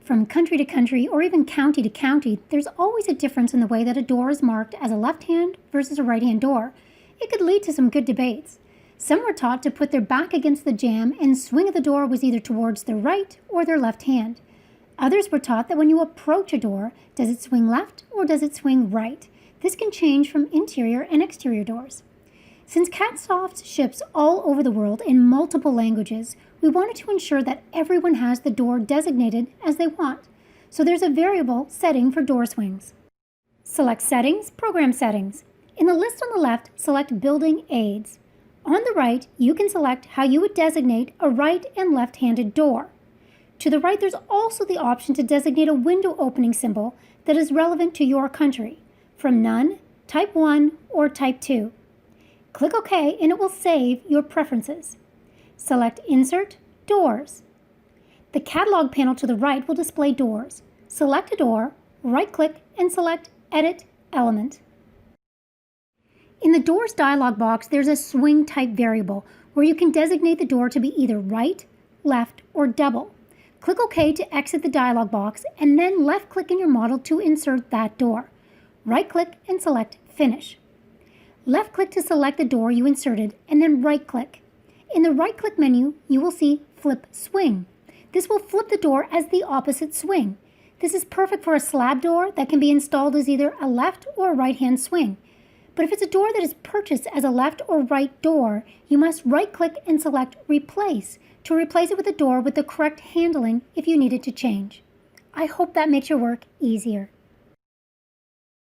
From country to country, or even county to county, there's always a difference in the way that a door is marked as a left-hand versus a right-hand door. It could lead to some good debates. Some were taught to put their back against the jamb and swing of the door was either towards their right or their left hand. Others were taught that when you approach a door, does it swing left or does it swing right? This can change from interior and exterior doors. Since CatSoft ships all over the world in multiple languages, we wanted to ensure that everyone has the door designated as they want. So there's a variable setting for door swings. Select Settings, Program Settings. In the list on the left, select Building Aids. On the right, you can select how you would designate a right and left-handed door. To the right, there's also the option to designate a window opening symbol that is relevant to your country. From None, Type 1, or Type 2. Click OK and it will save your preferences. Select Insert, Doors. The catalog panel to the right will display doors. Select a door, right-click, and select Edit Element. In the Doors dialog box, there's a swing type variable where you can designate the door to be either right, left, or double. Click OK to exit the dialog box and then left-click in your model to insert that door. Right-click and select Finish. Left-click to select the door you inserted and then right-click. In the right-click menu, you will see Flip Swing. This will flip the door as the opposite swing. This is perfect for a slab door that can be installed as either a left or right-hand swing. But if it's a door that is purchased as a left or right door, you must right-click and select Replace to replace it with a door with the correct handling if you need it to change. I hope that makes your work easier.